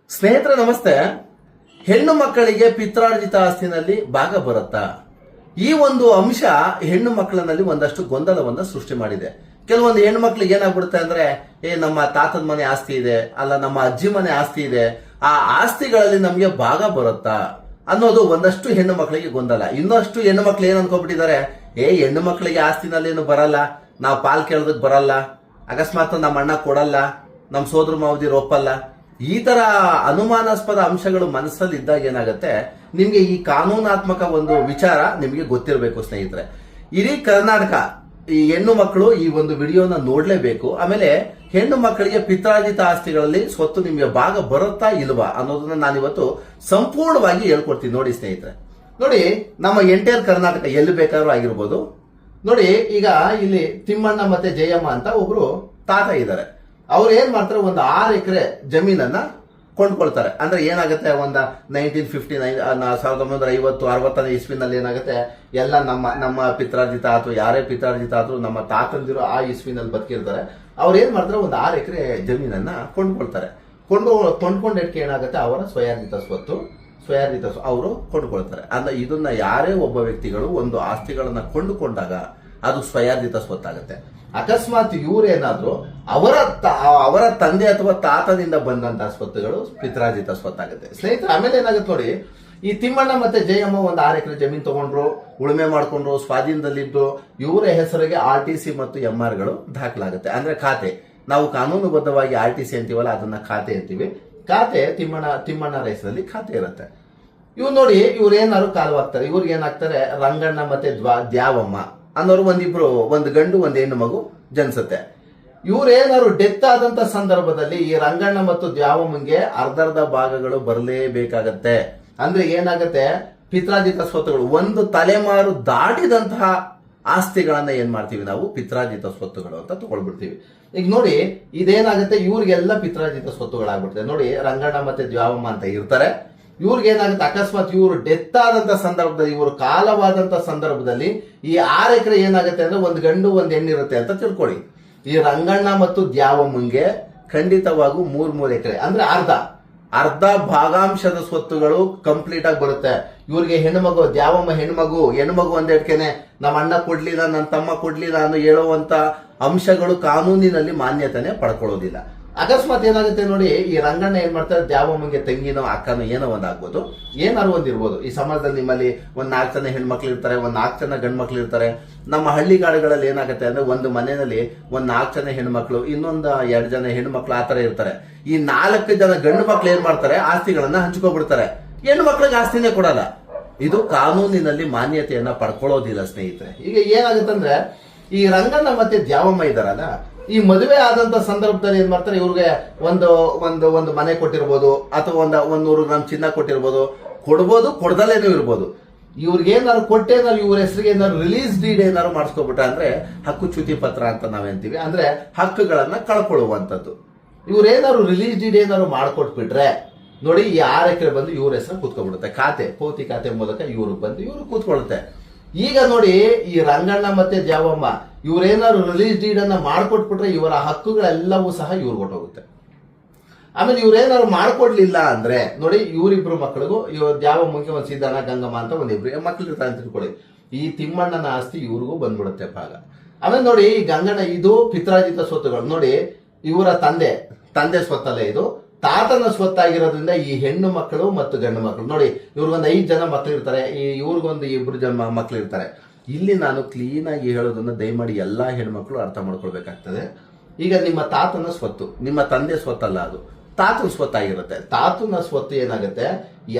ಸ್ನೇಹಿತರೆ ನಮಸ್ತೆ. ಹೆಣ್ಣು ಮಕ್ಕಳಿಗೆ ಪಿತ್ರಾರ್ಜಿತ ಆಸ್ತಿನಲ್ಲಿ ಭಾಗ ಬರುತ್ತಾ? ಈ ಒಂದು ಅಂಶ ಹೆಣ್ಣು ಮಕ್ಕಳಲ್ಲಿ ಒಂದಷ್ಟು ಗೊಂದಲವನ್ನ ಸೃಷ್ಟಿ ಮಾಡಿದೆ. ಕೆಲವೊಂದು ಹೆಣ್ಣು ಮಕ್ಕಳಿಗೆ ಏನಾಗ್ಬಿಡುತ್ತೆ ಅಂದ್ರೆ, ನಮ್ಮ ತಾತದ ಮನೆ ಆಸ್ತಿ ಇದೆ, ಅಲ್ಲ ನಮ್ಮ ಅಜ್ಜಿ ಮನೆ ಆಸ್ತಿ ಇದೆ, ಆ ಆಸ್ತಿಗಳಲ್ಲಿ ನಮಗೆ ಭಾಗ ಬರುತ್ತಾ ಅನ್ನೋದು ಒಂದಷ್ಟು ಹೆಣ್ಣು ಮಕ್ಕಳಿಗೆ ಗೊಂದಲ. ಇನ್ನಷ್ಟು ಹೆಣ್ಣು ಮಕ್ಕಳು ಏನ್ ಅನ್ಕೋಬಿಟ್ಟಿದ್ದಾರೆ, ಹೆಣ್ಣು ಮಕ್ಕಳಿಗೆ ಆಸ್ತಿನಲ್ಲಿ ಏನು ಬರಲ್ಲ, ನಾವು ಪಾಲ್ ಕೇಳೋದಕ್ಕೆ ಬರಲ್ಲ, ಅಕಸ್ಮಾತ್ ನಮ್ಮ ಅಣ್ಣ ಕೊಡಲ್ಲ, ನಮ್ಮ ಸೋದರ ಮಾವದಿರು ಒಪ್ಪಲ್ಲ, ಈ ತರ ಅನುಮಾನಾಸ್ಪದ ಅಂಶಗಳು ಮನಸ್ಸಲ್ಲಿ ಇದ್ದಾಗ ಏನಾಗುತ್ತೆ, ನಿಮ್ಗೆ ಈ ಕಾನೂನಾತ್ಮಕ ಒಂದು ವಿಚಾರ ನಿಮ್ಗೆ ಗೊತ್ತಿರಬೇಕು ಸ್ನೇಹಿತರೆ. ಇಡೀ ಕರ್ನಾಟಕ ಈ ಹೆಣ್ಣು ಮಕ್ಕಳು ಈ ಒಂದು ವಿಡಿಯೋನ ನೋಡ್ಲೇಬೇಕು. ಆಮೇಲೆ ಹೆಣ್ಣು ಮಕ್ಕಳಿಗೆ ಪಿತ್ರಾರ್ಜಿತ ಆಸ್ತಿಗಳಲ್ಲಿ ಸ್ವತ್ತು ನಿಮ್ಗೆ ಭಾಗ ಬರುತ್ತಾ ಇಲ್ವಾ ಅನ್ನೋದನ್ನ ನಾನಿವತ್ತು ಸಂಪೂರ್ಣವಾಗಿ ಹೇಳ್ಕೊಡ್ತೀನಿ. ನೋಡಿ ಸ್ನೇಹಿತರೆ, ನೋಡಿ ನಮ್ಮ ಎಂಟೈರ್ ಕರ್ನಾಟಕ ಎಲ್ಲಿ ಬೇಕಾದ್ರೂ ಆಗಿರ್ಬೋದು. ನೋಡಿ ಈಗ ಇಲ್ಲಿ ತಿಮ್ಮಣ್ಣ ಮತ್ತೆ ಜಯಮ್ಮ ಅಂತ ಒಬ್ರು ತಾತ ಇದ್ದಾರೆ. ಅವ್ರು ಏನ್ ಮಾಡ್ತಾರೆ, ಒಂದು 6 ಎಕರೆ ಜಮೀನನ್ನ ಕೊಂಡ್ಕೊಳ್ತಾರೆ. ಅಂದ್ರೆ ಏನಾಗುತ್ತೆ, ಒಂದು 1959 1950-60ನೇ ಇಸ್ವಿನಲ್ಲಿ ಏನಾಗುತ್ತೆ, ಎಲ್ಲ ನಮ್ಮ ಪಿತ್ರಾರ್ಜಿತ ಆತು, ಯಾರೇ ಪಿತ್ರಾರ್ಜಿತ ಆದ್ರೂ ನಮ್ಮ ತಾತಂದಿರು ಆ ಇಸ್ವಿನಲ್ಲಿ ಬದುಕಿರ್ತಾರೆ. ಅವ್ರು ಏನ್ ಮಾಡ್ತಾರೆ, ಒಂದು 6 ಎಕರೆ ಜಮೀನನ್ನ ಕೊಂಡ್ಕೊಳ್ತಾರೆ. ಕೊಂಡ್ಕೊಂಡಕ್ಕೆ ಏನಾಗುತ್ತೆ, ಅವರ ಸ್ವಯಾರ್ಜಿತ ಸ್ವತ್ತು ಅವರು ಕೊಂಡ್ಕೊಳ್ತಾರೆ. ಅಂದ್ರೆ ಇದನ್ನ ಯಾರೇ ಒಬ್ಬ ವ್ಯಕ್ತಿಗಳು ಒಂದು ಆಸ್ತಿಗಳನ್ನ ಕೊಂಡುಕೊಂಡಾಗ ಅದು ಸ್ವಯಾರ್ಜಿತ ಸ್ವತ್ತಾಗುತ್ತೆ. ಅಕಸ್ಮಾತ್ ಇವ್ರೇನಾದ್ರೂ ಅವರ ತಂದೆ ಅಥವಾ ತಾತದಿಂದ ಬಂದಂತಹ ಸ್ವತ್ತುಗಳು ಪಿತ್ರಾರ್ಜಿತ ಸ್ವತ್ತಾಗುತ್ತೆ ಸ್ನೇಹಿತರೆ. ಆಮೇಲೆ ಏನಾಗುತ್ತೆ ನೋಡಿ, ಈ ತಿಮ್ಮಣ್ಣ ಮತ್ತೆ ಜಯಮ್ಮ ಒಂದು 6 ಎಕರೆ ಜಮೀನು ತಗೊಂಡ್ರು, ಉಳುಮೆ ಮಾಡ್ಕೊಂಡ್ರು, ಸ್ವಾಧೀನದಲ್ಲಿದ್ದು, ಇವರ ಹೆಸರಿಗೆ RTC ಮತ್ತು MR ಗಳು ದಾಖಲಾಗುತ್ತೆ. ಅಂದ್ರೆ ಖಾತೆ, ನಾವು ಕಾನೂನುಬದ್ಧವಾಗಿ RTC ಅಂತೀವಲ್ಲ, ಅದನ್ನ ಖಾತೆ ಅಂತೀವಿ. ಖಾತೆ ತಿಮ್ಮಣ್ಣರ ಹೆಸರಲ್ಲಿ ಖಾತೆ ಇರುತ್ತೆ. ಇವ್ರು ನೋಡಿ, ಇವ್ರು ಏನಾದ್ರು ಕಾಲವಾಗ್ತಾರೆ. ಇವ್ರಿಗೆ ಏನಾಗ್ತಾರೆ, ರಂಗಣ್ಣ ಮತ್ತೆ ದ್ಯಾವಮ್ಮ ಅನ್ನೋರು ಒಂದು ಗಂಡು ಒಂದು ಹೆಣ್ಣು ಮಗು ಜನಿಸುತ್ತೆ. ಇವ್ರೇನಾದ್ರು ಡೆತ್ ಆದಂತ ಸಂದರ್ಭದಲ್ಲಿ ಈ ರಂಗಣ್ಣ ಮತ್ತು ದ್ಯಾವಮ್ಮಂಗೆ ಅರ್ಧರ್ಧ ಭಾಗಗಳು ಬರಲೇಬೇಕಾಗತ್ತೆ. ಅಂದ್ರೆ ಏನಾಗತ್ತೆ, ಪಿತ್ರಾರ್ಜಿತ ಸ್ವತ್ತುಗಳು ಒಂದು ತಲೆಮಾರು ದಾಟಿದಂತಹ ಆಸ್ತಿಗಳನ್ನ ಏನ್ ಮಾಡ್ತೀವಿ ನಾವು, ಪಿತ್ರಾರ್ಜಿತ ಸ್ವತ್ತುಗಳು ಅಂತ ತಗೊಳ್ಬಿಡ್ತೀವಿ. ಈಗ ನೋಡಿ, ಇದೇನಾಗುತ್ತೆ, ಇವ್ರಿಗೆಲ್ಲ ಪಿತ್ರಾರ್ಜಿತ ಸ್ವತ್ತುಗಳಾಗ್ಬಿಡ್ತದೆ. ನೋಡಿ, ರಂಗಣ್ಣ ಮತ್ತೆ ದ್ಯಾವಮ್ಮ ಅಂತ ಇರ್ತಾರೆ. ಇವ್ರಿಗೆ ಏನಾಗುತ್ತೆ, ಅಕಸ್ಮಾತ್ ಇವರು ಡೆತ್ ಆದಂತ ಸಂದರ್ಭದಲ್ಲಿ, ಇವರು ಕಾಲವಾದಂತ ಸಂದರ್ಭದಲ್ಲಿ ಈ 6 ಎಕರೆ ಏನಾಗುತ್ತೆ ಅಂದ್ರೆ, ಒಂದು ಗಂಡು ಒಂದು ಹೆಣ್ಣಿರುತ್ತೆ ಅಂತ ತಿಳ್ಕೊಳ್ಳಿ. ಈ ರಂಗಣ್ಣ ಮತ್ತು ದ್ಯಾವಮ್ಮಂಗೆ ಖಂಡಿತವಾಗೂ 3 ಎಕರೆ ಅಂದ್ರೆ ಅರ್ಧ ಭಾಗಾಂಶದ ಸ್ವತ್ತುಗಳು ಕಂಪ್ಲೀಟ್ ಆಗಿ ಬರುತ್ತೆ. ಇವ್ರಿಗೆ ಹೆಣ್ಮಗು, ದ್ಯಾವಮ್ಮ ಹೆಣ್ಮಗು ಒಂದೆಡ್ಕೆನೆ ನಮ್ಮ ಅಣ್ಣ ಕೊಡ್ಲಿಲ್ಲ, ನನ್ನ ತಮ್ಮ ಕೊಡ್ಲಿಲ್ಲ ಅನ್ನೋ ಹೇಳುವಂತ ಅಂಶಗಳು ಕಾನೂನಿನಲ್ಲಿ ಮಾನ್ಯತೆನೆ ಪಡ್ಕೊಳ್ಳೋದಿಲ್ಲ. ಅಕಸ್ಮಾತ್ ಏನಾಗುತ್ತೆ ನೋಡಿ, ಈ ರಂಗಣ್ಣ ಏನ್ ಮಾಡ್ತಾರೆ, ದ್ಯಾವಮ್ಮಂಗೆ ತಂಗಿನೋ ಅಕ್ಕನೋ ಏನೋ ಒಂದಾಗ್ಬೋದು, ಏನಾರು ಒಂದಿರ್ಬೋದು. ಈ ಸಮಾಜದಲ್ಲಿ ನಿಮ್ಮಲ್ಲಿ ಒಂದ್ 4 ಜನ ಹೆಣ್ಮಕ್ಳು ಇರ್ತಾರೆ, ಒಂದ್ 4 ಜನ ಗಂಡ್ ಮಕ್ಳು ಇರ್ತಾರೆ. ನಮ್ಮ ಹಳ್ಳಿಗಾಡುಗಳಲ್ಲಿ ಏನಾಗುತ್ತೆ ಅಂದ್ರೆ, ಒಂದು ಮನೆಯಲ್ಲಿ ಒಂದ್ 4 ಜನ ಹೆಣ್ಮಕ್ಳು, ಇನ್ನೊಂದು 2 ಜನ ಹೆಣ್ಮಕ್ಳು ಆತರ ಇರ್ತಾರೆ. ಈ 4 ಜನ ಗಂಡು ಮಕ್ಳು ಏನ್ ಮಾಡ್ತಾರೆ, ಆಸ್ತಿಗಳನ್ನ ಹಂಚ್ಕೊಬಿಡ್ತಾರೆ. ಹೆಣ್ಣು ಮಕ್ಳಿಗೆ ಆಸ್ತಿನೇ ಕೊಡಲ್ಲ. ಇದು ಕಾನೂನಿನಲ್ಲಿ ಮಾನ್ಯತೆಯನ್ನ ಪಡ್ಕೊಳ್ಳೋದಿಲ್ಲ ಸ್ನೇಹಿತರೆ. ಈಗ ಏನಾಗುತ್ತಂದ್ರೆ, ಈ ರಂಗಣ್ಣ ಮತ್ತೆ ದ್ಯಾವಮ್ಮ ಇದಾರಲ್ಲ, ಈ ಮದುವೆ ಆದಂತ ಸಂದರ್ಭದಲ್ಲಿ ಏನ್ ಮಾಡ್ತಾರೆ, ಇವ್ರಿಗೆ ಒಂದು ಮನೆ ಕೊಟ್ಟಿರ್ಬೋದು, ಅಥವಾ ಒಂದು 100 ಗ್ರಾಮ್ ಚಿನ್ನ ಕೊಟ್ಟಿರ್ಬೋದು, ಕೊಡ್ದಲೇನೂ ಇರ್ಬೋದು. ಇವ್ರಿಗೆ ಏನಾದ್ರು ಕೊಟ್ಟೇನಾದ್ರು ಇವ್ರ ಹೆಸರಿಗೆ ಏನಾದ್ರು ರಿಲೀಸ್ ಡೀಡ್ ಏನಾದ್ರು ಮಾಡಿಸ್ಕೊಬಿಟ್ಟ ಅಂದ್ರೆ, ಹಕ್ಕುಚ್ಯುತಿ ಪತ್ರ ಅಂತ ನಾವೇಂತೀವಿ, ಅಂದ್ರೆ ಹಕ್ಕುಗಳನ್ನ ಕಳ್ಕೊಳ್ಳುವಂಥದ್ದು. ಇವ್ರೇನಾದ್ರು ರಿಲೀಸ್ ಡೀಡ್ ಏನಾದ್ರು ಮಾಡ್ಕೊಟ್ಬಿಟ್ರೆ ನೋಡಿ, ಈ 6 ಎಕರೆ ಬಂದು ಇವ್ರ ಹೆಸರು ಕೂತ್ಕೊಬಿಡುತ್ತೆ. ಪೌತಿ ಖಾತೆ ಮೂಲಕ ಇವ್ರಿಗೆ ಬಂದು ಇವ್ರು ಕೂತ್ಕೊಳ್ಳುತ್ತೆ. ಈಗ ನೋಡಿ, ಈ ರಂಗಣ್ಣ ಮತ್ತೆ ದ್ಯಾವಮ್ಮ ಇವ್ರೇನಾದ್ರು ರಿಲೀಸ್ ಡೀಡ್ ಅನ್ನ ಮಾಡ್ಕೊಟ್ಬಿಟ್ರೆ ಇವರ ಹಕ್ಕುಗಳೆಲ್ಲವೂ ಸಹ ಇವ್ರಿಗೆ ಹೊಟ್ಟೋಗುತ್ತೆ. ಆಮೇಲೆ ಇವ್ರೇನಾದ್ರು ಮಾಡ್ಕೊಡ್ಲಿಲ್ಲ ಅಂದ್ರೆ ನೋಡಿ, ಇವರಿಬ್ರು ಮಕ್ಕಳಿಗೂ, ದ್ಯಾವಮ್ಮಂಗೆ ಒಂದು ಸಿದ್ದಣ್ಣ ಗಂಗಮ್ಮ ಅಂತ ಒಂದಿಬ್ರು ಮಕ್ಳು ಇರ್ತಾರೆ ಅಂತ ತಿಳ್ಕೊಳ್ಳಿ. ಈ ತಿಮ್ಮಣ್ಣನ ಆಸ್ತಿ ಇವ್ರಿಗೂ ಬಂದ್ಬಿಡುತ್ತೆ ಭಾಗ. ಆಮೇಲೆ ನೋಡಿ, ಈ ಗಂಗಣ್ಣ ಇದು ಪಿತ್ರಾರ್ಜಿತ ಸ್ವತ್ತುಗಳು. ನೋಡಿ, ಇವರ ತಂದೆ ಸ್ವತ್ತಲ್ಲೇ ಇದು, ತಾತನ ಸ್ವತ್ತಾಗಿರೋದ್ರಿಂದ ಈ ಹೆಣ್ಣು ಮಕ್ಕಳು ಮತ್ತು ಗಂಡು ಮಕ್ಕಳು ನೋಡಿ, ಇವ್ರಿಗೊಂದು 5 ಜನ ಮಕ್ಳು ಇರ್ತಾರೆ, ಇವ್ರಿಗೊಂದು 2 ಜನ ಮಕ್ಳು ಇರ್ತಾರೆ. ಇಲ್ಲಿ ನಾನು ಕ್ಲೀನ್ ಆಗಿ ಹೇಳೋದನ್ನ ದಯಮಾಡಿ ಎಲ್ಲಾ ಹೆಣ್ಮಕ್ಳು ಅರ್ಥ ಮಾಡ್ಕೊಳ್ಬೇಕಾಗ್ತದೆ. ಈಗ ನಿಮ್ಮ ತಾತನ ಸ್ವತ್ತು ನಿಮ್ಮ ತಂದೆ ಸ್ವತ್ತಲ್ಲ, ಅದು ತಾತನ ಸ್ವತ್ತಾಗಿರುತ್ತೆ. ತಾತನ ಸ್ವತ್ತು ಏನಾಗುತ್ತೆ,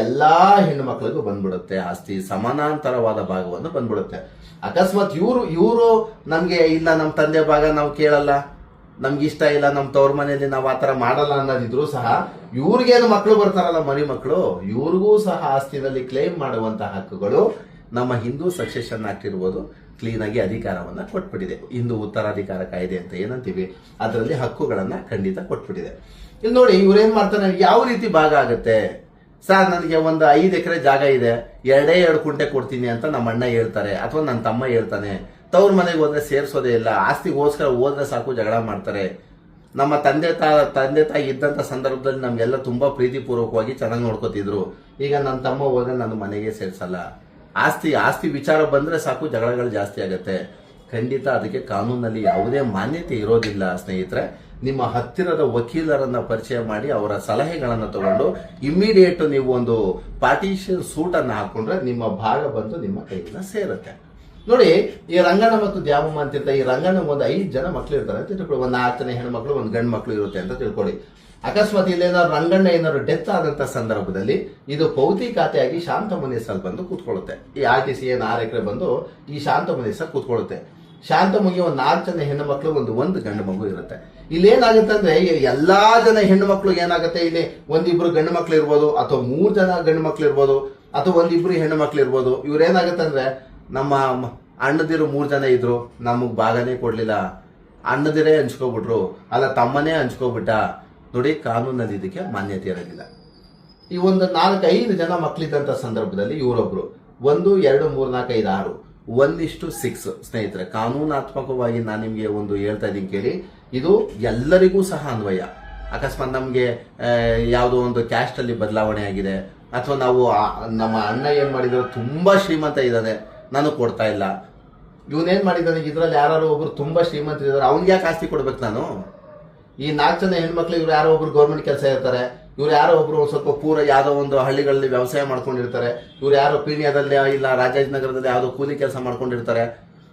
ಎಲ್ಲಾ ಹೆಣ್ಣು ಮಕ್ಕಳಿಗೂ ಬಂದ್ಬಿಡುತ್ತೆ. ಆಸ್ತಿ ಸಮಾನಾಂತರವಾದ ಭಾಗವನ್ನು ಬಂದ್ಬಿಡುತ್ತೆ. ಅಕಸ್ಮಾತ್ ಇವರು ನಮ್ಗೆ ಇಲ್ಲ, ನಮ್ಮ ತಂದೆ ಭಾಗ ನಾವು ಕೇಳಲ್ಲ, ನಮ್ಗೆ ಇಷ್ಟ ಇಲ್ಲ, ನಮ್ಮ ತವ್ರ ಮನೆಯಲ್ಲಿ ನಾವು ಆತರ ಮಾಡಲ್ಲ ಅನ್ನೋದಿದ್ರು ಸಹ, ಇವ್ರಿಗೇನು ಮಕ್ಕಳು ಬರ್ತಾರಲ್ಲ, ಮರಿ ಮಕ್ಕಳು, ಇವ್ರಿಗೂ ಸಹ ಆಸ್ತಿನಲ್ಲಿ ಕ್ಲೇಮ್ ಮಾಡುವಂತಹ ಹಕ್ಕುಗಳು ನಮ್ಮ ಹಿಂದೂ ಸಕ್ಸೆಷನ್ ಆಕ್ಟ್ ಇರ್ಬೋದು ಕ್ಲೀನ್ ಆಗಿ ಅಧಿಕಾರವನ್ನ ಕೊಟ್ಬಿಟ್ಟಿದೆ. ಹಿಂದೂ ಉತ್ತರಾಧಿಕಾರ ಕಾಯ್ದೆ ಅಂತ ಏನಂತೀವಿ, ಅದರಲ್ಲಿ ಹಕ್ಕುಗಳನ್ನ ಖಂಡಿತ ಕೊಟ್ಬಿಟ್ಟಿದೆ. ಇಲ್ಲಿ ನೋಡಿ, ಇವ್ರೇನ್ ಮಾಡ್ತಾರೆ, ಯಾವ ರೀತಿ ಭಾಗ ಆಗುತ್ತೆ ಸರ್, ನನಗೆ ಒಂದು 5 ಎಕರೆ ಜಾಗ ಇದೆ, 2 ಕುಂಟೆ ಕೊಡ್ತೀನಿ ಅಂತ ನಮ್ಮ ಅಣ್ಣ ಹೇಳ್ತಾರೆ, ಅಥವಾ ನನ್ನ ತಮ್ಮ ಹೇಳ್ತಾನೆ. ತವ್ರ ಮನೆಗೆ ಹೋದ್ರೆ ಸೇರ್ಸೋದೇ ಇಲ್ಲ, ಆಸ್ತಿಗೋಸ್ಕರ ಹೋದ್ರೆ ಸಾಕು ಜಗಳ ಮಾಡ್ತಾರೆ. ನಮ್ಮ ತಂದೆ ತಾಯಿ ಇದ್ದಂತ ಸಂದರ್ಭದಲ್ಲಿ ನಮ್ಗೆಲ್ಲ ತುಂಬಾ ಪ್ರೀತಿಪೂರ್ವಕವಾಗಿ ಚೆನ್ನಾಗಿ ನೋಡ್ಕೋತಿದ್ರು. ಈಗ ನನ್ನ ತಮ್ಮ ಹೋದ್ರೆ ನನ್ನ ಮನೆಗೆ ಸೇರ್ಸಲ್ಲ. ಆಸ್ತಿ ವಿಚಾರ ಬಂದ್ರೆ ಸಾಕು ಜಗಳಗಳು ಜಾಸ್ತಿ ಆಗತ್ತೆ. ಖಂಡಿತ ಅದಕ್ಕೆ ಕಾನೂನಲ್ಲಿ ಯಾವುದೇ ಮಾನ್ಯತೆ ಇರೋದಿಲ್ಲ ಸ್ನೇಹಿತರೆ. ನಿಮ್ಮ ಹತ್ತಿರದ ವಕೀಲರನ್ನ ಪರಿಚಯ ಮಾಡಿ ಅವರ ಸಲಹೆಗಳನ್ನ ತಗೊಂಡು ಇಮ್ಮಿಡಿಯೇಟ್ ನೀವು ಒಂದು ಪಾರ್ಟಿಷನ್ ಸೂಟ್ ಅನ್ನ ಹಾಕೊಂಡ್ರೆ ನಿಮ್ಮ ಭಾಗ ಬಂದು ನಿಮ್ಮ ಕೈಯಿಂದ ಸೇರುತ್ತೆ. ನೋಡಿ, ಈ ರಂಗಣ್ಣ ಮತ್ತು ದ್ಯಾಮಮ್ಮ ಅಂತಿರ್ತಾರೆ. ಈ ರಂಗಣ್ಣ ಒಂದು 5 ಜನ ಮಕ್ಳು ಇರ್ತಾರೆ ಅಂತ ತಿಳ್ಕೊಳ್ಳಿ. ಒಂದು 4 ಜನ ಹೆಣ್ಮಕ್ಳು, ಒಂದು ಗಂಡು ಮಕ್ಳು ಇರುತ್ತೆ ಅಂತ ತಿಳ್ಕೊಳ್ಳಿ. ಅಕಸ್ಮಾತ್ ಇಲ್ಲೇನಾದ್ರು ರಂಗಣ್ಣ ಏನಾದ್ರು ಡೆತ್ ಆದಂತ ಸಂದರ್ಭದಲ್ಲಿ ಇದು ಪೌತಿ ಖಾತೆಯಾಗಿ ಶಾಂತಮ್ಮನ ಹೆಸರಲ್ಲಿ ಬಂದು ಕೂತ್ಕೊಳ್ಳುತ್ತೆ. ಈ RTC ಏನು 6 ಎಕರೆ ಬಂದು ಈ ಶಾಂತಮ್ಮನ ಹೆಸರು ಕೂತ್ಕೊಳ್ಳುತ್ತೆ. ಶಾಂತಮ್ಮಗೆ ಒಂದು 4 ಜನ ಹೆಣ್ಣು ಮಕ್ಳು, ಒಂದು ಗಂಡು ಮಗು ಇರುತ್ತೆ. ಇಲ್ಲಿ ಏನಾಗುತ್ತೆ ಅಂದ್ರೆ ಎಲ್ಲಾ ಜನ ಹೆಣ್ಣು ಮಕ್ಳು ಏನಾಗುತ್ತೆ, ಇಲ್ಲಿ ಒಂದಿಬ್ರು ಗಂಡು ಮಕ್ಳು ಇರ್ಬೋದು, ಅಥವಾ 3 ಜನ ಗಂಡು ಮಕ್ಳು ಇರ್ಬೋದು, ಅಥವಾ ಒಂದಿಬ್ರು ಹೆಣ್ಣು ಮಕ್ಳು ಇರ್ಬೋದು. ಇವ್ರು ಏನಾಗುತ್ತೆ ಅಂದ್ರೆ, ನಮ್ಮ ಅಣ್ಣದಿರು 3 ಜನ ಇದ್ರು, ನಮಗ್ ಭಾಗನೇ ಕೊಡ್ಲಿಲ್ಲ, ಅಣ್ಣದಿರೇ ಹಂಚ್ಕೊಬಿಟ್ರು, ಅಲ್ಲ ತಮ್ಮನೇ ಹಂಚ್ಕೊಬಿಟ್ಟ. ನೋಡಿ, ಕಾನೂನಲ್ಲಿ ಇದಕ್ಕೆ ಮಾನ್ಯತೆ ಇರೋದಿಲ್ಲ. ಈ ಒಂದು 4-5 ಜನ ಮಕ್ಳಿದ್ದಂತ ಸಂದರ್ಭದಲ್ಲಿ ಇವರೊಬ್ರು 1, 2, 3, 4, 5, 6 1:6 ಸ್ನೇಹಿತರೆ. ಕಾನೂನಾತ್ಮಕವಾಗಿ ನಾನು ನಿಮ್ಗೆ ಒಂದು ಹೇಳ್ತಾ ಇದ್ದೀನಿ ಕೇಳಿ. ಇದು ಎಲ್ಲರಿಗೂ ಸಹ ಅನ್ವಯ. ಅಕಸ್ಮಾತ್ ನಮ್ಗೆ ಯಾವುದೋ ಒಂದು ಕ್ಯಾಸ್ಟ್ ಅಲ್ಲಿ ಬದಲಾವಣೆ ಆಗಿದೆ, ಅಥವಾ ನಾವು ನಮ್ಮ ಅಣ್ಣ ಏನ್ ಮಾಡಿದ್ರು ತುಂಬಾ ಶ್ರೀಮಂತ ಇದ್ದಾನೆ, ನಾನು ಕೊಡ್ತಾ ಇಲ್ಲ, ಇವನೇನ್ ಮಾಡಿದ್ದಾನೆ ಇದ್ರಲ್ಲಿ ಯಾರು ಒಬ್ರು ತುಂಬಾ ಶ್ರೀಮಂತರಿದ್ದಾರೆ, ಅವ್ನಿಗೆ ಯಾಕೆ ಆಸ್ತಿ ಕೊಡ್ಬೇಕು ನಾನು? ಈ 4 ಜನ ಹೆಣ್ಮಕ್ಳು ಇವ್ರು ಯಾರೋ ಒಬ್ರು ಗೌರ್ಮೆಂಟ್ ಕೆಲಸ ಇರ್ತಾರೆ, ಇವ್ರು ಯಾರೋ ಒಬ್ರು ಸ್ವಲ್ಪ ಪೂರ ಯಾವ್ದೋ ಒಂದು ಹಳ್ಳಿಗಳಲ್ಲಿ ವ್ಯವಸಾಯ ಮಾಡ್ಕೊಂಡಿರ್ತಾರೆ, ಇವ್ರು ಯಾರೋ ಪೀಣ್ಯದಲ್ಲಿ ಇಲ್ಲ ರಾಜಾಜಿನಗರದಲ್ಲಿ ಯಾವ್ದೋ ಕೂಲಿ ಕೆಲಸ ಮಾಡ್ಕೊಂಡಿರ್ತಾರೆ,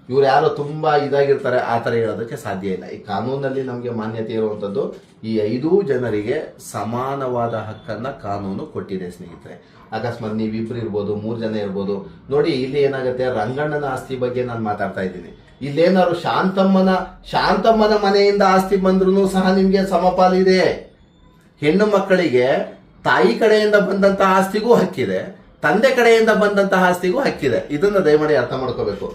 ಇವ್ರು ಯಾರೋ ತುಂಬಾ ಇದಾಗಿರ್ತಾರೆ. ಆ ತರ ಹೇಳೋದಕ್ಕೆ ಸಾಧ್ಯ ಇಲ್ಲ. ಈ ಕಾನೂನಲ್ಲಿ ನಮಗೆ ಮಾನ್ಯತೆ ಇರುವಂತದ್ದು ಈ 5 ಜನರಿಗೆ ಸಮಾನವಾದ ಹಕ್ಕನ್ನ ಕಾನೂನು ಕೊಟ್ಟಿದೆ ಸ್ನೇಹಿತರೆ. ಅಕಸ್ಮಾತ್ ನೀವಿಬ್ರು ಇರ್ಬೋದು, 3 ಜನ ಇರ್ಬೋದು. ನೋಡಿ, ಇಲ್ಲಿ ಏನಾಗುತ್ತೆ, ರಂಗಣ್ಣನ ಆಸ್ತಿ ಬಗ್ಗೆ ನಾನು ಮಾತಾಡ್ತಾ ಇದ್ದೀನಿ. ಇಲ್ಲೇನಾದ್ರು ಶಾಂತಮ್ಮನ ಮನೆಯಿಂದ ಆಸ್ತಿ ಬಂದ್ರು ಸಹ ನಿಮ್ಗೆ ಸಮಪಾಲಿದೆ. ಹೆಣ್ಣು ಮಕ್ಕಳಿಗೆ ತಾಯಿ ಕಡೆಯಿಂದ ಬಂದಂತಹ ಆಸ್ತಿಗೂ ಹಕ್ಕಿದೆ, ತಂದೆ ಕಡೆಯಿಂದ ಬಂದಂತಹ ಆಸ್ತಿಗೂ ಹಕ್ಕಿದೆ. ಇದನ್ನ ದಯಮಾಡಿ ಅರ್ಥ ಮಾಡ್ಕೋಬೇಕು.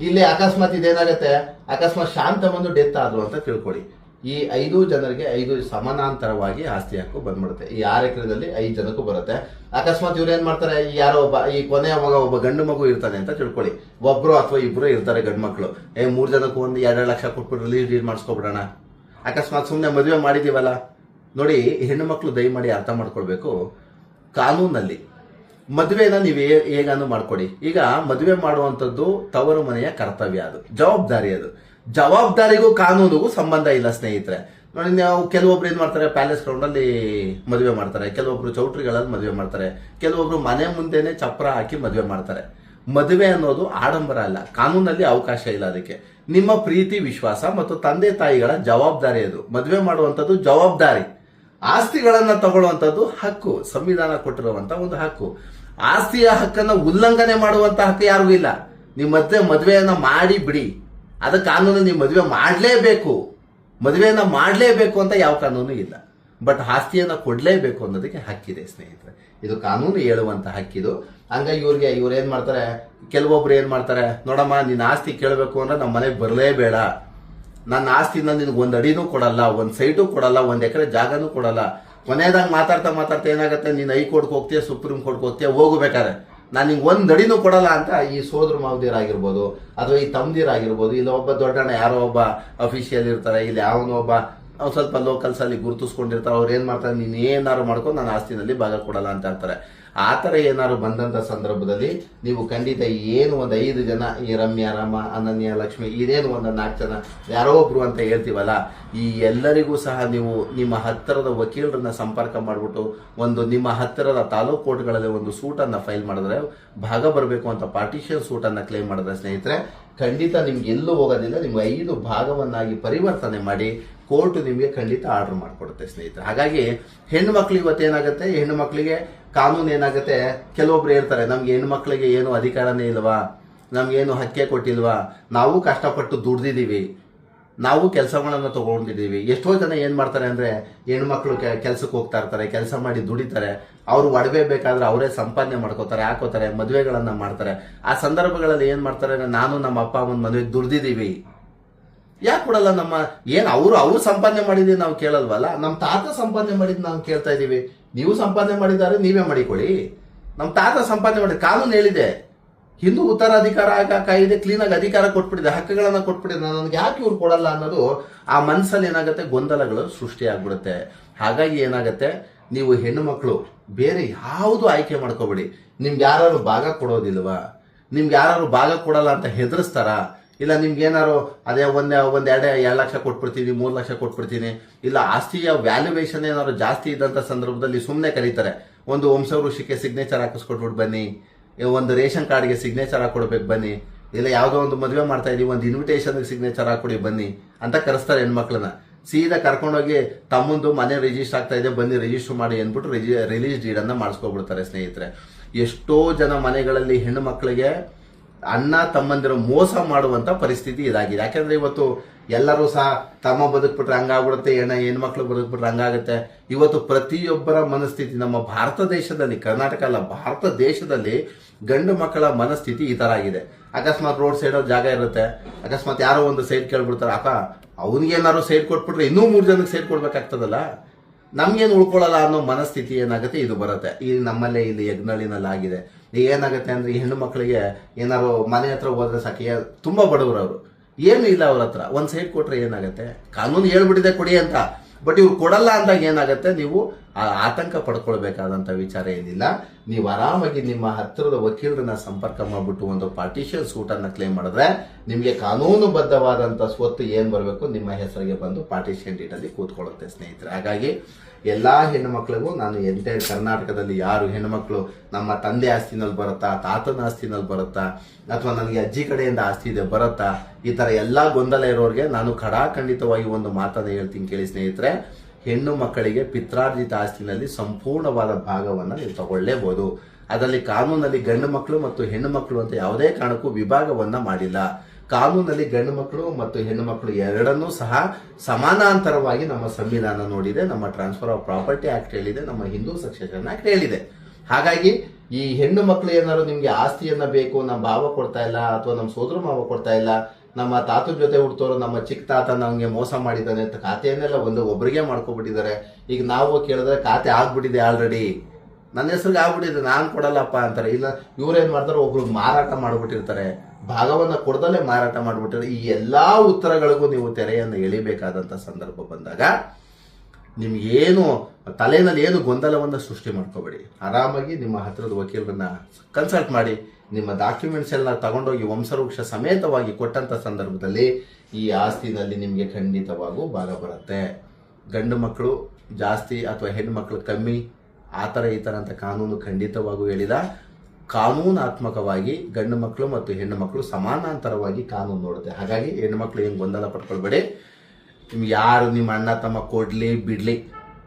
ಇಲ್ಲಿ ಅಕಸ್ಮಾತ್ ಇದೇನಾಗತ್ತೆ, ಅಕಸ್ಮಾತ್ ಶಾಂತಮ್ಮಂದು ಡೆತ್ ಆದ್ರು ಅಂತ ತಿಳ್ಕೊಳ್ಳಿ. ಈ 5 ಜನರಿಗೆ 5 ಸಮಾನಾಂತರವಾಗಿ ಆಸ್ತಿ ಹಕ್ಕು ಬಂದ್ಬಿಡುತ್ತೆ. ಈ 6 ಎಕರೆದಲ್ಲಿ 5 ಜನಕ್ಕೂ ಬರುತ್ತೆ. ಅಕಸ್ಮಾತ್ ಇವ್ರು ಏನ್ ಮಾಡ್ತಾರೆ, ಯಾರೋ ಒಬ್ಬ ಈ ಕೊನೆಯ ಮಗ ಒಬ್ಬ ಗಂಡು ಮಗು ಇರ್ತಾನೆ ಅಂತ ತಿಳ್ಕೊಳ್ಳಿ. ಒಬ್ರು ಅಥವಾ ಇಬ್ರು ಇರ್ತಾರೆ ಗಂಡು ಮಕ್ಳು. 3 ಜನಕ್ಕೂ ಒಂದು 2 ಲಕ್ಷ ಕೊಟ್ಬಿಟ್ಟು ರಿಲೀಸ್ ಡೀಡ್ ಮಾಡಿಸ್ಕೊಬಿಡೋಣ. ಅಕಸ್ಮಾತ್ ಸುಮ್ಮನೆ ಮದುವೆ ಮಾಡಿದೀವಲ್ಲ. ನೋಡಿ, ಹೆಣ್ಣು ಮಕ್ಕಳು ದಯಮಾಡಿ ಅರ್ಥ ಮಾಡ್ಕೊಳ್ಬೇಕು. ಕಾನೂನಲ್ಲಿ ಮದುವೆನ ನೀವು ಹೇಗಾನು ಮಾಡ್ಕೊಡಿ. ಈಗ ಮದುವೆ ಮಾಡುವಂಥದ್ದು ತವರು ಮನೆಯ ಕರ್ತವ್ಯ, ಅದು ಜವಾಬ್ದಾರಿ. ಅದು ಜವಾಬ್ದಾರಿಗೂ ಕಾನೂನಿಗೂ ಸಂಬಂಧ ಇಲ್ಲ ಸ್ನೇಹಿತರೆ. ನೋಡಿ, ನಾವು ಕೆಲವೊಬ್ರು ಏನ್ ಮಾಡ್ತಾರೆ, ಪ್ಯಾಲೇಸ್ ಗ್ರೌಂಡ್ ಅಲ್ಲಿ ಮದುವೆ ಮಾಡ್ತಾರೆ, ಕೆಲವೊಬ್ರು ಚೌಟ್ರಿಗಳಲ್ಲಿ ಮದುವೆ ಮಾಡ್ತಾರೆ, ಕೆಲವೊಬ್ರು ಮನೆ ಮುಂದೆನೆ ಚಪ್ರ ಹಾಕಿ ಮದುವೆ ಮಾಡ್ತಾರೆ. ಮದುವೆ ಅನ್ನೋದು ಆಡಂಬರ ಅಲ್ಲ, ಕಾನೂನಲ್ಲಿ ಅವಕಾಶ ಇಲ್ಲ ಅದಕ್ಕೆ. ನಿಮ್ಮ ಪ್ರೀತಿ, ವಿಶ್ವಾಸ ಮತ್ತು ತಂದೆ ತಾಯಿಗಳ ಜವಾಬ್ದಾರಿ ಅದು. ಮದುವೆ ಮಾಡುವಂಥದ್ದು ಜವಾಬ್ದಾರಿ. ಆಸ್ತಿಗಳನ್ನ ತಗೊಳ್ಳುವಂಥದ್ದು ಹಕ್ಕು, ಸಂವಿಧಾನ ಕೊಟ್ಟಿರುವಂತ ಒಂದು ಹಕ್ಕು. ಆಸ್ತಿಯ ಹಕ್ಕನ್ನ ಉಲ್ಲಂಘನೆ ಮಾಡುವಂತ ಹಕ್ಕು ಯಾರಿಗೂ ಇಲ್ಲ. ನೀವು ಮದುವೆಯನ್ನ ಮಾಡಿ ಬಿಡಿ, ಅದ ಕಾನೂನು ನೀವು ಮದುವೆ ಮದುವೆಯನ್ನ ಮಾಡಲೇಬೇಕು ಅಂತ ಯಾವ ಕಾನೂನು ಇಲ್ಲ. ಬಟ್ ಆಸ್ತಿಯನ್ನ ಕೊಡ್ಲೇಬೇಕು ಅನ್ನೋದಕ್ಕೆ ಹಕ್ಕಿದೆ ಸ್ನೇಹಿತರೆ. ಇದು ಕಾನೂನು ಹೇಳುವಂತ ಹಕ್ಕಿದು. ಹಂಗಾಗಿ ಇವ್ರು ಏನ್ ಮಾಡ್ತಾರೆ, ಕೆಲವೊಬ್ರು ಏನ್ ಮಾಡ್ತಾರೆ, ನೋಡಮ್ಮ ನಿನ್ನ ಆಸ್ತಿ ಕೇಳಬೇಕು ಅಂದ್ರೆ ನಮ್ಮ ಮನೆಗೆ ಬರಲೇಬೇಡ, ನನ್ನ ಆಸ್ತಿನ ನಿನ್ಗೆ 1 ಅಡಿನೂ ಕೊಡಲ್ಲ, 1 ಸೈಟು ಕೊಡಲ್ಲ, 1 ಎಕರೆ ಜಾಗನೂ ಕೊಡಲ್ಲ. ಕೊನೆಯದಾಗ ಮಾತಾಡ್ತಾ ಏನಾಗುತ್ತೆ, ನೀನು ಹೈಕೋರ್ಟ್ಗೆ ಹೋಗ್ತೀಯ, ಸುಪ್ರೀಂ ಕೋರ್ಟ್ಗೆ ಹೋಗ್ತೀಯ, ಹೋಗ್ಬೇಕಾರೆ ನಾನು ನಿಂಗೆ 1 ಅಡಿನೂ ಕೊಡಲ್ಲ ಅಂತ ಈ ಸೋದರ ಮಾವದಿರಾಗಿರ್ಬೋದು, ಅಥವಾ ಈ ತಮ್ಮದಿರಾಗಿರ್ಬೋದು, ಇಲ್ಲ ಒಬ್ಬ ದೊಡ್ಡಣ್ಣ ಯಾರೋ ಒಬ್ಬ ಅಫಿಷಿಯಲ್ ಇರ್ತಾರೆ, ಇಲ್ಲಿ ಯಾವನೋ ಒಬ್ಬ ಸ್ವಲ್ಪ ಲೋಕಲ್ಸ್ ಅಲ್ಲಿ ಗುರುತಿಸ್ಕೊಂಡಿರ್ತಾರೆ. ಅವ್ರು ಏನ್ ಮಾಡ್ತಾರೆ, ನೀನ್ ಏನಾರು ಮಾಡ್ಕೊಂಡು ನನ್ನ ಆಸ್ತಿನಲ್ಲಿ ಭಾಗ ಕೊಡಲ್ಲ ಅಂತ ಹೇಳ್ತಾರೆ. ಆ ತರ ಏನಾದ್ರು ಬಂದಂತ ಸಂದರ್ಭದಲ್ಲಿ ನೀವು ಖಂಡಿತ ಏನು ಒಂದು 5 ಜನ, ಈ ರಮ್ಯಾ, ರಾಮ, ಅನನ್ಯ, ಲಕ್ಷ್ಮಿ, ಇದೇನು ಒಂದು 4 ಜನ ಯಾರೋ ಒಬ್ರು ಅಂತ ಹೇಳ್ತೀವಲ್ಲ, ಈ ಎಲ್ಲರಿಗೂ ಸಹ ನೀವು ನಿಮ್ಮ ಹತ್ತಿರದ ವಕೀಲರನ್ನ ಸಂಪರ್ಕ ಮಾಡ್ಬಿಟ್ಟು ನಿಮ್ಮ ಹತ್ತಿರದ ತಾಲೂಕು ಕೋರ್ಟ್ಗಳಲ್ಲಿ ಒಂದು ಸೂಟನ್ನ ಫೈಲ್ ಮಾಡಿದ್ರೆ, ಭಾಗ ಬರಬೇಕು ಅಂತ ಪಾರ್ಟಿಷನ್ ಸೂಟನ್ನ ಕ್ಲೈಮ್ ಮಾಡಿದ್ರೆ ಸ್ನೇಹಿತರೆ, ಖಂಡಿತ ನಿಮ್ಗೆ ಎಲ್ಲೂ ಹೋಗೋದಿಲ್ಲ. ನಿಮ್ಗೆ 5 ಭಾಗವನ್ನಾಗಿ ಪರಿವರ್ತನೆ ಮಾಡಿ ಕೋರ್ಟ್ ನಿಮಗೆ ಖಂಡಿತ ಆರ್ಡರ್ ಮಾಡಿಕೊಡುತ್ತೆ ಸ್ನೇಹಿತರೆ. ಹಾಗಾಗಿ ಹೆಣ್ಣು ಮಕ್ಳು ಇವತ್ತೇನಾಗುತ್ತೆ, ಹೆಣ್ಣು ಮಕ್ಕಳಿಗೆ ಕಾನೂನು ಏನಾಗುತ್ತೆ, ಕೆಲವೊಬ್ರು ಹೇಳ್ತಾರೆ ನಮ್ಗೆ ಹೆಣ್ಣು ಮಕ್ಕಳಿಗೆ ಏನು ಅಧಿಕಾರನೇ ಇಲ್ವಾ, ನಮ್ಗೇನು ಹಕ್ಕೆ ಕೊಟ್ಟಿಲ್ವಾ, ನಾವು ಕಷ್ಟಪಟ್ಟು ದುಡ್ದಿದ್ದೀವಿ, ನಾವು ಕೆಲಸಗಳನ್ನ ತಗೊಂಡಿದ್ದೀವಿ. ಎಷ್ಟೋ ಜನ ಏನ್ ಮಾಡ್ತಾರೆ ಅಂದ್ರೆ, ಹೆಣ್ಮಕ್ಳು ಕೆಲ್ಸಕ್ಕೆ ಹೋಗ್ತಾ ಇರ್ತಾರೆ, ಕೆಲಸ ಮಾಡಿ ದುಡಿತಾರೆ, ಅವ್ರು ಒಡವೆ ಬೇಕಾದ್ರೆ ಅವರೇ ಸಂಪಾದನೆ ಮಾಡ್ಕೋತಾರೆ, ಹಾಕೋತಾರೆ, ಮದುವೆಗಳನ್ನ ಮಾಡ್ತಾರೆ. ಆ ಸಂದರ್ಭಗಳಲ್ಲಿ ಏನ್ ಮಾಡ್ತಾರೆ, ನಾನು ನಮ್ಮ ಅಪ್ಪ ಅಮ್ಮನ ಮದುವೆಗೆ ದುಡ್ದಿದ್ದೀವಿ, ಯಾಕೆ ಕೊಡಲ್ಲ? ಅವ್ರು ಸಂಪಾದನೆ ಮಾಡಿದೀವಿ ನಾವು ಕೇಳಲ್ವಲ್ಲ, ನಮ್ಮ ತಾತ ಸಂಪಾದನೆ ಮಾಡಿದ್ ನಾವು ಕೇಳ್ತಾ ಇದೀವಿ. ನೀವು ಸಂಪಾದನೆ ಮಾಡಿದ್ದಾರೆ, ನೀವೇ ಮಾಡಿಕೊಳ್ಳಿ. ನಮ್ಮ ತಾತ ಸಂಪಾದನೆ ಮಾಡಿದ ಕಾನೂನು ಹೇಳಿದೆ, ಹಿಂದೂ ಉತ್ತರಾಧಿಕಾರ ಕಾಯ್ದೆ ಕ್ಲೀನಾಗಿ ಅಧಿಕಾರ ಕೊಟ್ಬಿಟ್ಟಿದೆ, ಹಕ್ಕುಗಳನ್ನ ಕೊಟ್ಬಿಟ್ಟಿದೆ, ನನಗೆ ಯಾಕೆ ಇವ್ರು ಕೊಡಲ್ಲ ಅನ್ನೋದು ಆ ಮನಸ್ಸಲ್ಲಿ ಏನಾಗುತ್ತೆ, ಗೊಂದಲಗಳು ಸೃಷ್ಟಿಯಾಗ್ಬಿಡುತ್ತೆ. ಹಾಗಾಗಿ ಏನಾಗುತ್ತೆ, ನೀವು ಹೆಣ್ಣು ಮಕ್ಕಳು ಬೇರೆ ಯಾವುದು ಆಯ್ಕೆ ಮಾಡ್ಕೋಬೇಡಿ. ನಿಮ್ಗೆ ಯಾರು ಭಾಗ ಕೊಡೋದಿಲ್ವಾ, ನಿಮ್ಗೆ ಯಾರು ಭಾಗ ಕೊಡಲ್ಲ ಅಂತ ಹೆದರ್ಸ್ತಾರ, ಇಲ್ಲ ನಿಮ್ಗೆ ಏನಾರು ಅದೇ ಒಂದೆರಡು 2 ಲಕ್ಷ ಕೊಟ್ಬಿಡ್ತೀನಿ, 3 ಲಕ್ಷ ಕೊಟ್ಬಿಡ್ತೀನಿ, ಇಲ್ಲ ಆಸ್ತಿಯ ವ್ಯಾಲ್ಯೂಯೇಷನ್ ಏನಾದ್ರು ಜಾಸ್ತಿ ಇದ್ದಂಥ ಸಂದರ್ಭದಲ್ಲಿ ಸುಮ್ಮನೆ ಕರೀತಾರೆ, ಒಂದು ವಂಶವೃಕ್ಷಕ್ಕೆ ಸಿಗ್ನೇಚರ್ ಹಾಕಿಸ್ಕೊಟ್ಬಿಟ್ಟು ಬನ್ನಿ, ಒಂದು ರೇಷನ್ ಕಾರ್ಡ್ಗೆ ಸಿಗ್ನೇಚರ್ ಹಾಕೊಡ್ಬೇಕು ಬನ್ನಿ, ಇಲ್ಲ ಯಾವುದೋ ಒಂದು ಮದುವೆ ಮಾಡ್ತಾ ಇದೀವಿ ಒಂದು ಇನ್ವಿಟೇಷನ್ಗೆ ಸಿಗ್ನೇಚರ್ ಹಾಕೊಡಿ ಬನ್ನಿ ಅಂತ ಕರೆಸ್ತಾರೆ ಹೆಣ್ಮಕ್ಳನ್ನ. ಸೀದಾ ಕರ್ಕೊಂಡೋಗಿ ತಮ್ಮಂದು ಮನೆ ರಿಜಿಸ್ಟರ್ ಆಗ್ತಾ ಇದೆ ಬನ್ನಿ ರಿಜಿಸ್ಟರ್ ಮಾಡಿ ಅಂದ್ಬಿಟ್ಟು ರಿಲೀಸ್ ಡೀಡ್ ಅನ್ನ ಮಾಡಿಸ್ಕೊಬಿಡ್ತಾರೆ. ಸ್ನೇಹಿತರೆ, ಎಷ್ಟೋ ಜನ ಮನೆಗಳಲ್ಲಿ ಹೆಣ್ಣು ಮಕ್ಕಳಿಗೆ ಅಣ್ಣ ತಮ್ಮಂದಿರು ಮೋಸ ಮಾಡುವಂತ ಪರಿಸ್ಥಿತಿ ಇದಾಗಿದೆ. ಯಾಕಂದ್ರೆ ಇವತ್ತು ಎಲ್ಲರೂ ಸಹ ತಮ್ಮ ಬದುಕ್ಬಿಟ್ರೆ ಹಂಗಾಗ್ಬಿಡುತ್ತೆ, ಹೆಣ್ಮಕ್ಳು ಬದುಕ್ಬಿಟ್ರೆ ಹಂಗಾಗುತ್ತೆ. ಇವತ್ತು ಪ್ರತಿಯೊಬ್ಬರ ಮನಸ್ಥಿತಿ ನಮ್ಮ ಭಾರತ ದೇಶದಲ್ಲಿ, ಕರ್ನಾಟಕ ಅಲ್ಲ ಭಾರತ ದೇಶದಲ್ಲಿ ಗಂಡು ಮಕ್ಕಳ ಮನಸ್ಥಿತಿ ಈ ತರ ಆಗಿದೆ. ಅಕಸ್ಮಾತ್ ರೋಡ್ ಸೈಡ್ ಜಾಗ ಇರುತ್ತೆ, ಅಕಸ್ಮಾತ್ ಯಾರೋ ಒಂದು ಸೈಡ್ ಕೇಳ್ಬಿಡ್ತಾರೆ, ಅಕ್ಕ ಅವ್ನಿಗೇನಾದ್ರು ಸೈಡ್ ಕೊಟ್ಬಿಟ್ರೆ ಇನ್ನೂ 3 ಜನಕ್ಕೆ ಸೈಡ್ ಕೊಡ್ಬೇಕಾಗ್ತದಲ್ಲ, ನಮ್ಗೇನು ಉಳ್ಕೊಳ್ಳಲ್ಲ ಅನ್ನೋ ಮನಸ್ಥಿತಿ ಏನಾಗುತ್ತೆ, ಇದು ಬರುತ್ತೆ. ಈ ನಮ್ಮಲ್ಲೇ ಇಲ್ಲಿ ಯಜ್ಞಳ್ಳಿನಲ್ಲಿ ಆಗಿದೆ. ಏನಾಗುತ್ತೆ ಅಂದ್ರೆ ಈ ಹೆಣ್ಣು ಮಕ್ಕಳಿಗೆ ಏನಾದ್ರು ಮನೆ ಹತ್ರ ಹೋದ್ರೆ ಸಾಕಿ, ತುಂಬಾ ಬಡವರು ಅವರು, ಏನು ಇಲ್ಲ ಅವ್ರ ಹತ್ರ, ಒಂದ್ ಸೈಡ್ ಕೊಟ್ರೆ ಏನಾಗುತ್ತೆ, ಕಾನೂನು ಹೇಳ್ಬಿಟ್ಟಿದೆ ಕೊಡಿ ಅಂತ, ಬಟ್ ಇವ್ರು ಕೊಡಲ್ಲ ಅಂದಾಗ ಏನಾಗುತ್ತೆ, ನೀವು ಆತಂಕ ಪಡ್ಕೊಳ್ಬೇಕಾದಂತ ವಿಚಾರ ಏನಿಲ್ಲ. ನೀವು ಆರಾಮಾಗಿ ನಿಮ್ಮ ಹತ್ತಿರದ ವಕೀಲರನ್ನ ಸಂಪರ್ಕ ಮಾಡ್ಬಿಟ್ಟು ಒಂದು ಪಾರ್ಟಿಷನ್ ಸೂಟ್ ಅನ್ನ ಕ್ಲೇಮ್ ಮಾಡಿದ್ರೆ ನಿಮಗೆ ಕಾನೂನುಬದ್ಧವಾದಂತ ಸ್ವತ್ತು ಏನ್ ಬರಬೇಕು ನಿಮ್ಮ ಹೆಸರಿಗೆ ಬಂದು ಪಾರ್ಟಿಷನ್ ಡೀಡ್ ಅಲ್ಲಿ ಕೂತ್ಕೊಳ್ಳುತ್ತೆ. ಸ್ನೇಹಿತರೆ, ಹಾಗಾಗಿ ಎಲ್ಲಾ ಹೆಣ್ಣು ಮಕ್ಕಳಿಗೂ ನಾನು ಎಂಟೈರ್ ಕರ್ನಾಟಕದಲ್ಲಿ ಯಾರು ಹೆಣ್ಣು ಮಕ್ಕಳು ನಮ್ಮ ತಂದೆ ಆಸ್ತಿನಲ್ಲಿ ಬರುತ್ತಾ, ತಾತನ ಆಸ್ತಿನಲ್ಲಿ ಬರುತ್ತಾ, ಅಥವಾ ನನಗೆ ಅಜ್ಜಿ ಕಡೆಯಿಂದ ಆಸ್ತಿ ಇದೆ ಬರುತ್ತಾ, ಈ ತರ ಎಲ್ಲಾ ಗೊಂದಲ ಇರೋರಿಗೆ ನಾನು ಖಡಾಖಂಡಿತವಾಗಿ ಒಂದು ಮಾತನ್ನ ಹೇಳ್ತೀನಿ ಕೇಳಿ ಸ್ನೇಹಿತರೆ. ಹೆಣ್ಣು ಮಕ್ಕಳಿಗೆ ಪಿತ್ರಾರ್ಜಿತ ಆಸ್ತಿನಲ್ಲಿ ಸಂಪೂರ್ಣವಾದ ಭಾಗವನ್ನ ನೀವು ತಗೊಳ್ಳೇಬಹುದು. ಅದರಲ್ಲಿ ಕಾನೂನಲ್ಲಿ ಗಂಡು ಮಕ್ಕಳು ಮತ್ತು ಹೆಣ್ಣು ಮಕ್ಕಳು ಅಂತ ಯಾವುದೇ ಕಾರಣಕ್ಕೂ ವಿಭಾಗವನ್ನ ಮಾಡಿಲ್ಲ. ಕಾನೂನಲ್ಲಿ ಗಂಡು ಮಕ್ಕಳು ಮತ್ತು ಹೆಣ್ಣು ಮಕ್ಕಳು ಎರಡನ್ನೂ ಸಹ ಸಮಾನಾಂತರವಾಗಿ ನಮ್ಮ ಸಂವಿಧಾನ ನೋಡಿದೆ, ನಮ್ಮ ಟ್ರಾನ್ಸ್ಫರ್ ಆಫ್ ಪ್ರಾಪರ್ಟಿ ಆಕ್ಟ್ ಹೇಳಿದೆ, ನಮ್ಮ ಹಿಂದೂ ಸಕ್ಸೆಷನ್ ಆಕ್ಟ್ ಹೇಳಿದೆ. ಹಾಗಾಗಿ ಈ ಹೆಣ್ಣು ಮಕ್ಕಳು ಏನಾದ್ರು ನಿಮ್ಗೆ ಆಸ್ತಿಯನ್ನ ಬೇಕು, ನಮ್ಮ ಭಾವ ಕೊಡ್ತಾ ಇಲ್ಲ ಅಥವಾ ನಮ್ಮ ಸೋದರ ಮಾವ ಕೊಡ್ತಾ ಇಲ್ಲ, ನಮ್ಮ ತಾತನ ಜೊತೆ ಹುಡ್ತೋರು ನಮ್ಮ ಚಿಕ್ಕ ತಾತ ನಮ್ಗೆ ಮೋಸ ಮಾಡಿದ್ದಾನೆ ಅಂತ ಖಾತೆಯನ್ನೆಲ್ಲ ಒಬ್ಬರಿಗೆ ಮಾಡ್ಕೊಬಿಟ್ಟಿದ್ದಾರೆ. ಈಗ ನಾವು ಕೇಳಿದ್ರೆ ಖಾತೆ ಆಗ್ಬಿಟ್ಟಿದೆ ಆಲ್ರೆಡಿ, ನನ್ನ ಹೆಸರಿಗೆ ಆಗ್ಬಿಟ್ಟಿದೆ, ನಾನ್ ಕೊಡಲ್ಲಪ್ಪ ಅಂತಾರೆ. ಇಲ್ಲ ಇವ್ರೇನ್ ಮಾಡ್ತಾರೆ, ಒಬ್ರು ಮಾರಾಟ ಮಾಡ್ಬಿಟ್ಟಿರ್ತಾರೆ, ಭಾಗವನ್ನ ಕೊಡದಲ್ಲೇ ಮಾರಾಟ ಮಾಡ್ಬಿಟ್ಟಿರ್ತಾರೆ. ಈ ಎಲ್ಲಾ ಉತ್ತರಗಳಿಗೂ ನೀವು ತೆರೆಯನ್ನು ಎಳಿಬೇಕಾದಂತ ಸಂದರ್ಭ ಬಂದಾಗ ನಿಮ್ಗೇನು ತಲೆನಲ್ಲಿ ಏನು ಗೊಂದಲವನ್ನ ಸೃಷ್ಟಿ ಮಾಡ್ಕೋಬೇಡಿ. ಆರಾಮಾಗಿ ನಿಮ್ಮ ಹತ್ತಿರದ ವಕೀಲರನ್ನ ಕನ್ಸಲ್ಟ್ ಮಾಡಿ ನಿಮ್ಮ ಡಾಕ್ಯುಮೆಂಟ್ಸ್ ಎಲ್ಲ ತಗೊಂಡೋಗಿ ವಂಶವೃಕ್ಷ ಸಮೇತವಾಗಿ ಕೊಟ್ಟಂತ ಸಂದರ್ಭದಲ್ಲಿ ಈ ಆಸ್ತಿನಲ್ಲಿ ನಿಮಗೆ ಖಂಡಿತವಾಗೂ ಭಾಗ ಬರುತ್ತೆ. ಗಂಡು ಮಕ್ಕಳು ಜಾಸ್ತಿ ಅಥವಾ ಹೆಣ್ಣು ಮಕ್ಕಳು ಕಮ್ಮಿ ಆ ಥರ ಈ ಥರ ಅಂತ ಕಾನೂನು ಖಂಡಿತವಾಗೂ ಹೇಳಿದ. ಕಾನೂನಾತ್ಮಕವಾಗಿ ಗಂಡು ಮಕ್ಕಳು ಮತ್ತು ಹೆಣ್ಣು ಮಕ್ಕಳು ಸಮಾನಾಂತರವಾಗಿ ಕಾನೂನು ನೋಡುತ್ತೆ. ಹಾಗಾಗಿ ಹೆಣ್ಣು ಮಕ್ಕಳು ಏನು ಗೊಂದಲ ಪಡ್ಕೊಳ್ಬೇಡಿ. ನಿಮ್ಗೆ ಯಾರು ನಿಮ್ಮ ಅಣ್ಣ ತಮ್ಮ ಕೊಡ್ಲಿ ಬಿಡ್ಲಿ,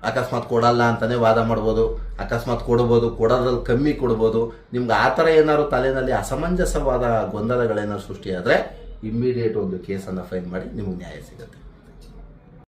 ಅಕಸ್ಮಾತ್ ಕೊಡಲ್ಲ ಅಂತಾನೆ ವಾದ ಮಾಡ್ಬೋದು, ಅಕಸ್ಮಾತ್ ಕೊಡ್ಬೋದು, ಕೊಡೋದ್ರಲ್ಲಿ ಕಮ್ಮಿ ಕೊಡ್ಬೋದು. ನಿಮ್ಗೆ ಆ ಥರ ಏನಾದ್ರು ತಲೆಯಲ್ಲಿ ಅಸಮಂಜಸವಾದ ಗೊಂದಲಗಳೇನಾದ್ರು ಸೃಷ್ಟಿಯಾದರೆ ಇಮ್ಮಿಡಿಯೇಟ್ ಒಂದು ಕೇಸನ್ನು ಫೈಲ್ ಮಾಡಿ ನಿಮಗೆ ನ್ಯಾಯ ಸಿಗುತ್ತೆ.